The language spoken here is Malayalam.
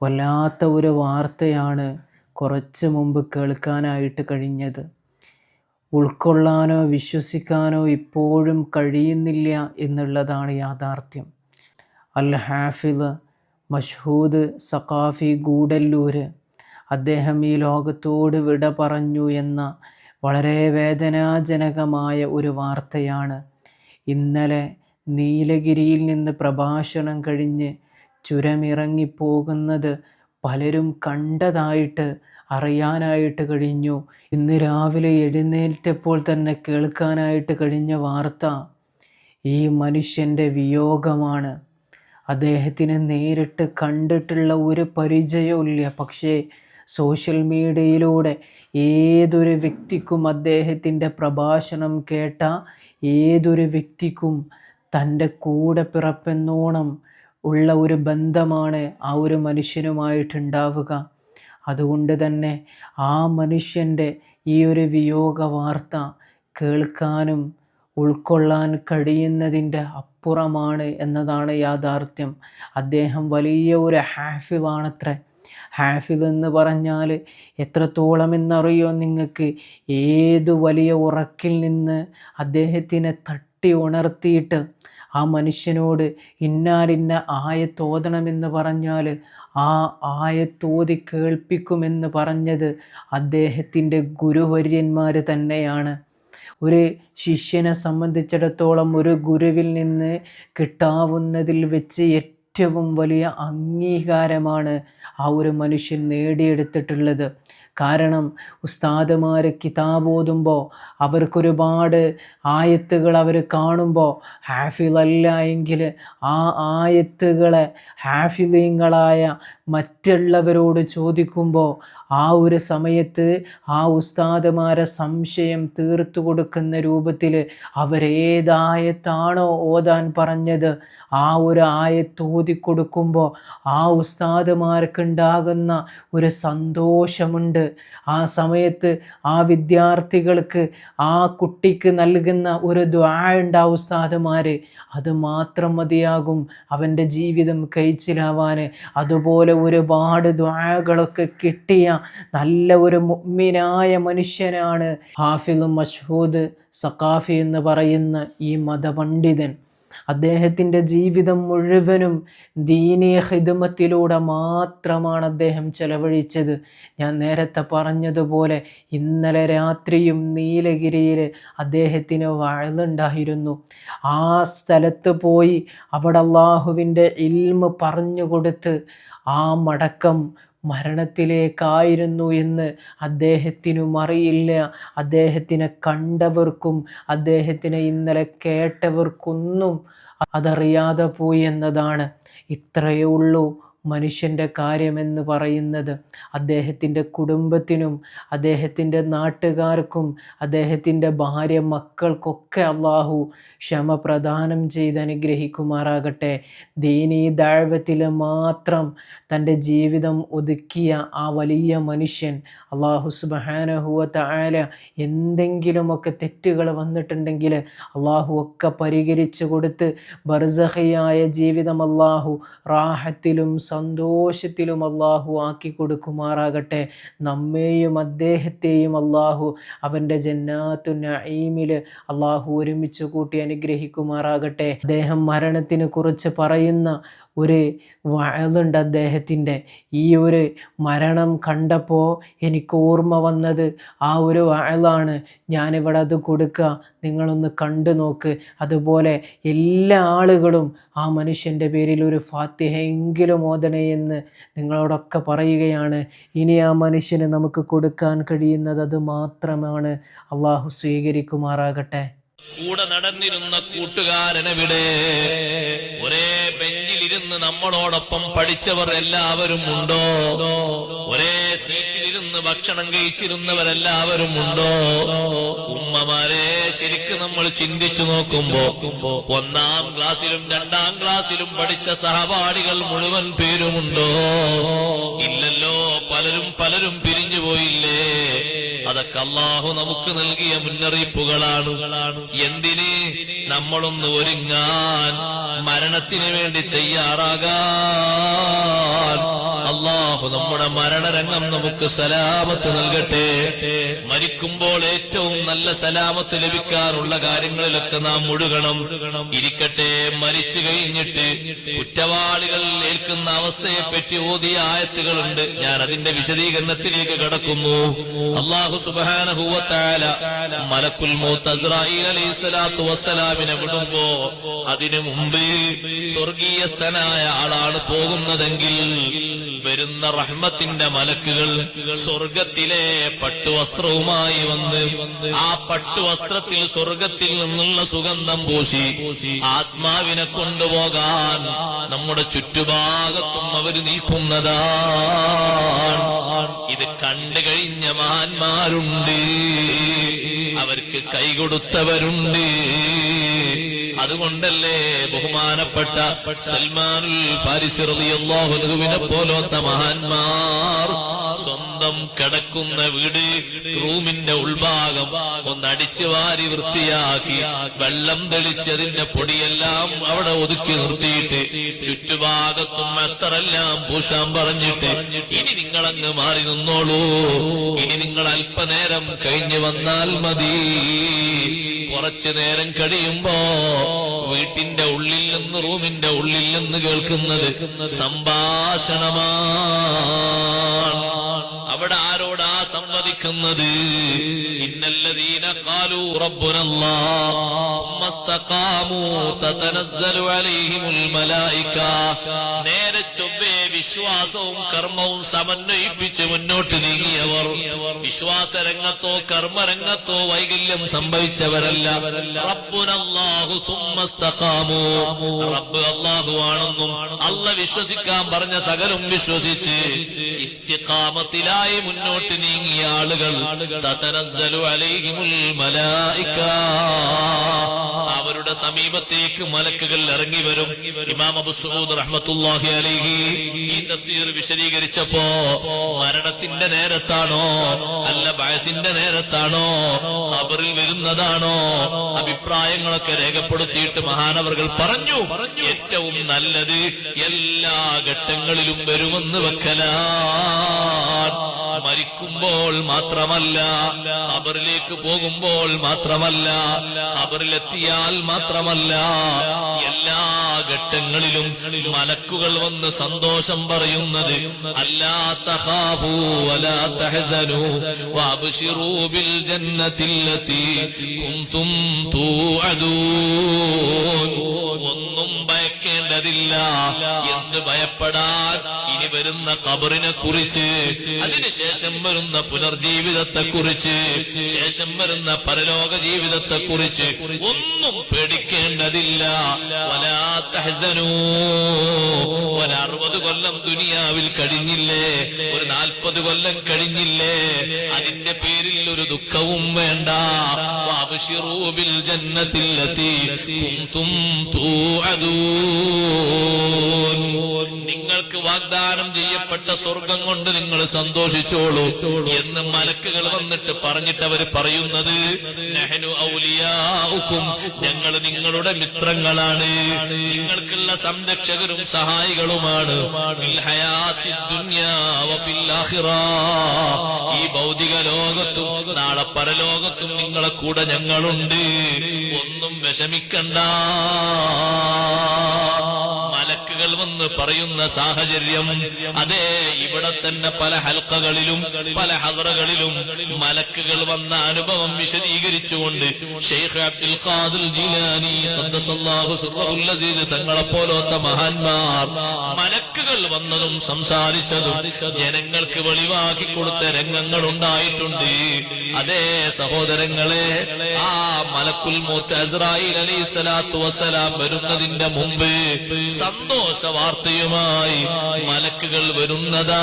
വല്ലാത്ത ഒരു വാർത്തയാണ് കുറച്ച് മുമ്പ് കേൾക്കാനായിട്ട് കഴിഞ്ഞത്. ഉൾക്കൊള്ളാനോ വിശ്വസിക്കാനോ ഇപ്പോഴും കഴിയുന്നില്ല എന്നുള്ളതാണ് യാഥാർത്ഥ്യം. അൽ ഹാഫിദ് മഷ്ഹൂദ് സഖാഫി ഗൂഡല്ലൂര് അദ്ദേഹം ഈ ലോകത്തോട് വിട പറഞ്ഞു എന്ന വളരെ വേദനാജനകമായ ഒരു വാർത്തയാണ് ഇന്നലെ നീലഗിരിയിൽ നിന്ന് പ്രഭാഷണം കഴിഞ്ഞ് ചുരമിറങ്ങിപ്പോകുന്നത് പലരും കണ്ടതായിട്ട് അറിയാനായിട്ട് കഴിഞ്ഞു. ഇന്ന് രാവിലെ എഴുന്നേറ്റപ്പോൾ തന്നെ കേൾക്കാനായിട്ട് കഴിഞ്ഞ വാർത്ത ഈ മനുഷ്യൻ്റെ വിയോഗമാണ്. അദ്ദേഹത്തിനെ നേരിട്ട് കണ്ടിട്ടുള്ള ഒരു പരിചയവുമില്ല. പക്ഷേ സോഷ്യൽ മീഡിയയിലൂടെ ഏതൊരു വ്യക്തിക്കും, അദ്ദേഹത്തിൻ്റെ പ്രഭാഷണം കേട്ട ഏതൊരു വ്യക്തിക്കും തൻ്റെ കൂടെ പിറപ്പെന്നോണം ഉള്ള ഒരു ബന്ധമാണ് ആ ഒരു മനുഷ്യനുമായിട്ടുണ്ടാവുക. അതുകൊണ്ട് തന്നെ ആ മനുഷ്യൻ്റെ ഈ ഒരു വിയോഗ വാർത്ത കേൾക്കാനും ഉൾക്കൊള്ളാൻ കഴിയുന്നതിൻ്റെ അപ്പുറമാണ് എന്നതാണ് യാഥാർത്ഥ്യം. അദ്ദേഹം വലിയ ഒരു ഹാഫിളാണത്രേ. ഹാഫിദ് എന്ന് പറഞ്ഞാൽ എത്രത്തോളം എന്നറിയോ നിങ്ങൾക്ക്? ഏതു വലിയ ഉറക്കിൽ നിന്ന് അദ്ദേഹത്തിനെ തട്ടി ഉണർത്തിയിട്ട് ആ മനുഷ്യനോട് ഇന്നാലിന്ന ആയത്തോതണമെന്ന് പറഞ്ഞാൽ ആ ആയത്തോതി കേൾപ്പിക്കുമെന്ന് പറഞ്ഞത് അദ്ദേഹത്തിൻ്റെ ഗുരുവര്യന്മാർ തന്നെയാണ്. ഒരു ശിഷ്യനെ സംബന്ധിച്ചിടത്തോളം ഒരു ഗുരുവിൽ നിന്ന് കിട്ടാവുന്നതിൽ വെച്ച് ഏറ്റവും വലിയ അംഗീകാരമാണ് ആ ഒരു മനുഷ്യൻ നേടിയെടുത്തിട്ടുള്ളത്. കാരണം ഉസ്താദുമാർ കിതാബോതുമ്പോൾ അവർക്കൊരുപാട് ആയത്തുകൾ അവർ കാണുമ്പോൾ ഹാഫിളല്ല എങ്കിൽ ആ ആയത്തുകളെ ഹാഫിളീങ്ങളായ മറ്റുള്ളവരോട് ചോദിക്കുമ്പോൾ ആ ഒരു സമയത്ത് ആ ഉസ്താദുമാരെ സംശയം തീർത്തു കൊടുക്കുന്ന രൂപത്തിൽ അവരേതായത്താണോ ഓതാൻ പറഞ്ഞത് ആ ഒരു ആയത്ത് ഓതിക്കൊടുക്കുമ്പോൾ ആ ഉസ്താദുമാർക്കുണ്ടാകുന്ന ഒരു സന്തോഷമുണ്ട്. ആ സമയത്ത് ആ വിദ്യാർത്ഥികൾക്ക് ആ കുട്ടിക്ക് നൽകുന്ന ഒരു ദുആ ഉണ്ട് ആ ഉസ്താദുമാർ. അത് മാത്രം മതിയാകും അവൻ്റെ ജീവിതം കഴിച്ചിലാവാൻ. അതുപോലെ ഒരുപാട് ദുആകളൊക്കെ കിട്ടിയ നല്ല ഒരു മുഅ്മിനായ മനുഷ്യനാണ് ഹാഫിള് മഷ്ഹൂദ് സഖാഫി എന്ന് പറയുന്ന ഈ മതപണ്ഡിതൻ. അദ്ദേഹത്തിൻ്റെ ജീവിതം മുഴുവനും ദീനീയ ഖിദ്മത്തിലൂടെ മാത്രമാണ് അദ്ദേഹം ചെലവഴിച്ചത്. ഞാൻ നേരത്തെ പറഞ്ഞതുപോലെ ഇന്നലെ രാത്രിയും നീലഗിരിയിൽ അദ്ദേഹത്തിന് വഅളുണ്ടായിരുന്നു. ആ സ്ഥലത്ത് പോയി അവിടെ അല്ലാഹുവിൻ്റെ ഇൽമ് പറഞ്ഞു കൊടുത്ത് ആ മടക്കം മരണത്തിലേക്കായിരുന്നു എന്ന് അദ്ദേഹത്തിനും അറിയില്ല. അദ്ദേഹത്തിനെ കണ്ടവർക്കും അദ്ദേഹത്തിനെ ഇന്നലെ കേട്ടവർക്കൊന്നും അതറിയാതെ പോയി എന്നതാണ്. ഇത്രയേ ഉള്ളൂ മനുഷ്യൻ്റെ കാര്യമെന്ന് പറയുന്നത്. അദ്ദേഹത്തിൻ്റെ കുടുംബത്തിനും അദ്ദേഹത്തിൻ്റെ നാട്ടുകാർക്കും അദ്ദേഹത്തിൻ്റെ ഭാര്യ മക്കൾക്കൊക്കെ അള്ളാഹു ക്ഷമ പ്രദാനം ചെയ്ത് അനുഗ്രഹിക്കുമാറാകട്ടെ. ദീനീ ദഅവത്തിൽ മാത്രം തൻ്റെ ജീവിതം ഒതുക്കിയ ആ വലിയ മനുഷ്യൻ അള്ളാഹു സുബ്ഹാനഹു വ തആല എന്തെങ്കിലുമൊക്കെ തെറ്റുകൾ വന്നിട്ടുണ്ടെങ്കിൽ അള്ളാഹു ഒക്കെ പരിഹരിച്ചു കൊടുത്ത് ബർസഖിയായ ജീവിതം അള്ളാഹു റാഹത്തിലും സന്തോഷത്തിലും അള്ളാഹു ആക്കി കൊടുക്കുമാറാകട്ടെ. നമ്മെയും അദ്ദേഹത്തെയും അള്ളാഹു അവൻ്റെ ജന്നാത്തു നഈമിൽ അള്ളാഹു ഒരുമിച്ച് കൂട്ടി അനുഗ്രഹിക്കുമാറാകട്ടെ. അദ്ദേഹം മരണത്തിനെ കുറിച്ച് പറയുന്ന ഒരു വഅളുണ്ട് അദ്ദേഹത്തിൻ്റെ. ഈ ഒരു മരണം കണ്ടപ്പോൾ എനിക്ക് ഓർമ്മ വന്നത് ആ ഒരു വഅളാണ്. ഞാനിവിടെ അത് കൊടുക്കുക, നിങ്ങളൊന്ന് കണ്ടു നോക്ക്. അതുപോലെ എല്ലാ ആളുകളും ആ മനുഷ്യൻ്റെ പേരിൽ ഒരു ഫാത്തിഹ എങ്കിലും ഓതണേ എന്ന് നിങ്ങളോടൊക്കെ പറയുകയാണ്. ഇനി ആ മനുഷ്യന് നമുക്ക് കൊടുക്കാൻ കഴിയുന്നത് അത് മാത്രമാണ്. അള്ളാഹു സ്വീകരിക്കുമാറാകട്ടെ. കൂടെ നടന്നിരുന്ന കൂട്ടുകാരനെവിടെ? ഒരേ ബെഞ്ചിലിരുന്ന് നമ്മളോടൊപ്പം പഠിച്ചവർ എല്ലാവരും ഉണ്ടോ? ഒരേ സീറ്റിലിരുന്ന് ഭക്ഷണം കഴിച്ചിരുന്നവരെല്ലാവരും ഉണ്ടോ? ഉമ്മമാരെ ശരിക്കും നമ്മൾ ചിന്തിച്ചു നോക്കുമ്പോ 1-ാം ക്ലാസ്സിലും 2-ാം ക്ലാസ്സിലും പഠിച്ച സഹപാഠികൾ മുഴുവൻ പേരുമുണ്ടോ? ഇല്ലല്ലോ. പലരും പിരിഞ്ഞു പോയില്ലേ? അതൊക്കെ അല്ലാഹു നമുക്ക് നൽകിയ മുന്നറിയിപ്പുകളാണ്. എന്തിന്? നമ്മളൊന്ന് ഒരുങ്ങാൻ, മരണത്തിന് വേണ്ടി തയ്യാറാകാൻ. അല്ലാഹു അല്ലാഹു നമ്മുടെ മരണരംഗം നമുക്ക് സലാമത്ത് നൽകട്ടെ. മരിക്കുമ്പോൾ ഏറ്റവും നല്ല സലാമത്ത് ലഭിക്കാറുള്ള കാര്യങ്ങളിലൊക്കെ നാം മുഴുകണം. ഇരിക്കട്ടെ, മരിച്ചു കഴിഞ്ഞിട്ട് കുറ്റവാളികൾ ഏൽക്കുന്ന അവസ്ഥയെ പറ്റി ഓതിയ ആയത്തുകളുണ്ട്. ഞാൻ അതിന്റെ വിശദീകരണത്തിലേക്ക് കടക്കുന്നു. അല്ലാഹു സുബ്ഹാനഹു വ തആല മലക്കുൽ മൗത്ത് അസ്രായീൽ അലൈഹിസ്സലാത്തു വസ്സലാമിനെ വിടുമ്പോ അതിനു മുമ്പ് സ്വർഗീയസ്ഥനായ ആളാണ് പോകുന്നതെങ്കിൽ വരുന്ന റഹ്മത്തിന്റെ മലക്കുകൾ സ്വർഗത്തിലെ പട്ടുവസ്ത്രവുമായി വന്ന് ആ പട്ടുവസ്ത്രത്തിൽ സ്വർഗത്തിൽ നിന്നുള്ള സുഗന്ധം പൂശി ആത്മാവിനെ കൊണ്ടുപോകാൻ നമ്മുടെ ചുറ്റുഭാഗത്തും അവര് നിൽക്കുന്നതാണ്. ഇത് കണ്ടു കഴിഞ്ഞ മഹാന്മാരുണ്ട്, അവർക്ക് കൈകൊടുത്തവരുണ്ട്. അതുകൊണ്ടല്ലേ ബഹുമാനപ്പെട്ട സൽമാനുൽ ഫാരിസി റളിയല്ലാഹു അൻഹുവിനെ പോലത്തെ മഹാന്മാർ സ്വന്തം കിടക്കുന്ന വീട് റൂമിന്റെ ഉൾഭാഗം ഒന്നടിച്ചു വാരി വൃത്തിയാക്കി വെള്ളം തെളിച്ച് അതിന്റെ പൊടിയെല്ലാം അവിടെ ഒതുക്കി നിർത്തിയിട്ട് ചുറ്റുഭാഗത്തും എത്രയെല്ലാം പൂശാൻ പറഞ്ഞിട്ട് ഇനി നിങ്ങളങ്ങ് മാറി നിന്നോളൂ, ഇനി നിങ്ങൾ അല്പനേരം കഴിഞ്ഞു വന്നാൽ മതി. കുറച്ചു നേരം കഴിയുമ്പോ വീട്ടിന്റെ ഉള്ളിൽ നിന്ന് റൂമിന്റെ ഉള്ളിൽ നിന്ന് കേൾക്കുന്നത് സംഭാഷണമാണ്. അവിടെ ആരോടാ സംവദിക്കുന്നത്? ഇന്നല്ലദീന ഖാലൂ റബ്ബുനല്ലാഹ് സുമ്മ ഇസ്തഖാമൂ തതനസ്സലു അലൈഹിമുൽ മലായിക. നേരെ ചൊവ്വേ വിശ്വാസവും കർമ്മവും സമന്വയിപ്പിച്ച് മുന്നോട്ട് നീങ്ങിയവർ, വിശ്വാസരംഗത്തോ കർമ്മരംഗത്തോ വൈകല്യം സംഭവിച്ചവരല്ല. റബ്ബുനല്ലാഹു സുമ്മ ഇസ്തഖാമൂ, റബ്ബ് അല്ലാഹു ആണെന്നും അല്ല വിശ്വസിക്കാൻ പറഞ്ഞ സകലും വിശ്വസിച്ച് ഇസ്തിഖാമത്തിലായി മുന്നോട്ട് നീങ്ങിയ ആളുകൾ തതനസ്സലു അലൈഹിമുൽ മലായിക, അവരുടെ സമീപത്തേക്ക് മലക്കുകൾ ഇറങ്ങി വരും. ഇമാം അബൂ സഊദ് റഹ്മത്തുള്ളാഹി അലൈഹി ഈ തഫ്സീർ വിശദീകരിച്ചപ്പോ മരണത്തിന്റെ നേരത്താണോ അല്ല ബഅസിന്റെ നേരത്താണോ ഖബറിൽ വരുന്നതാണോ അഭിപ്രായങ്ങളൊക്കെ രേഖപ്പെടുത്തിയിട്ട് മഹാനവർകൾ പറഞ്ഞു, ഏറ്റവും നല്ലത് എല്ലാ ഘട്ടങ്ങളിലും വരുമെന്ന് വെക്കലാണ്. മരിക്കുമ്പോൾ മാത്രമല്ല, ഖബറിലേക്ക് പോകുമ്പോൾ മാത്രമല്ല, ഖബറിലെത്തിയാൽ മാത്രമല്ല, എല്ലാ ഘട്ടങ്ങളിലും മലക്കുകൾ വന്ന് സന്തോഷം പറയുന്നത് അല്ലാ തഖാഫൂ വലാ തഹ്സനൂ വഅബ്ശിറൂ ബിൽ ജന്നത്തില്ലതീ കുൻതും തൂഅദൂൻ. ഒന്നും ഭയക്കേണ്ടതില്ല, എന്ത് ഭയപ്പെടാൻ? ഇനി വരുന്ന ഖബറിനെ കുറിച്ച്, അതിനുശേഷം വരുന്ന പുനർജീവിതത്തെ കുറിച്ച്, ശേഷം വരുന്ന പരലോക ജീവിതത്തെ കുറിച്ച് ഒന്നും പേടിക്കേണ്ടതില്ല. വലാ തഹ്സനൂ, ഒരു 60 കൊല്ലം ദുനിയാവിൽ കഴിഞ്ഞില്ലേ, ഒരു 40 കൊല്ലം കഴിഞ്ഞില്ലേ, അതിന്റെ പേരിൽ ഒരു ദുഃഖവും വേണ്ട. വഅബ്ശിറൂ ബിൽ ജന്നത്തില്ലതീ കുൻതും തൂഅദൂൻ. നിങ്ങൾക്ക് വാഗ്ദാനം ചെയ്യപ്പെട്ട സ്വർഗം കൊണ്ട് നിങ്ങൾ സന്തോഷിച്ചോളൂ എന്ന് മലക്കുകൾ വന്നിട്ട് പറഞ്ഞിട്ട് അവർ പറയുന്നത് നഹ്നു ഔലിയാഉകും, ഞങ്ങൾ നിങ്ങളുടെ മിത്രങ്ങളാണ്, നിങ്ങൾക്കുള്ള സംരക്ഷകരും സഹായികളുമാണ്. ഫിൽ ഹയാത്തി ദുനിയാ വഫിൽ ആഖിറ, ഈ ഭൗതിക ലോകത്തും നാളെ പരലോകത്തും നിങ്ങളെ കൂടെ ഞങ്ങളുണ്ട്, ഒന്നും വിഷമിക്കണ്ട. മലക്കുകൾ വന്ന് പറയുന്ന സാഹചര്യം അതെ ഇവിടെ തന്നെ പല ഹൽഖകളിലും പല ഹദ്റകളിലും മലക്കുകൾ വന്ന അനുഭവം വിശദീകരിച്ചുകൊണ്ട് ശൈഖ് അബ്ദുൽ ഖാദിർ ജീലാനി ഖദ്ദസല്ലാഹു സിർറഹുൽ അസീസ് തങ്ങളെ പോലത്തെ മഹാന്മാർ മലക്കുകൾ വന്നതും സംസാരിച്ചതും ജനങ്ങൾക്ക് വെളിവാക്കി കൊടുത്ത രംഗങ്ങൾ ഉണ്ടായിട്ടുണ്ട്. അതേ സഹോദരങ്ങളെ, ആ മലക്കുൽ മൗത്ത് അസ്രായീൽ അലൈഹിസ്സലാത്തു വസ്സലാം വരുന്നതിന്റെ മുമ്പ് സന്തോഷ വാർത്തയുമായി മലക്കുകൾ വരുന്നതാണ്.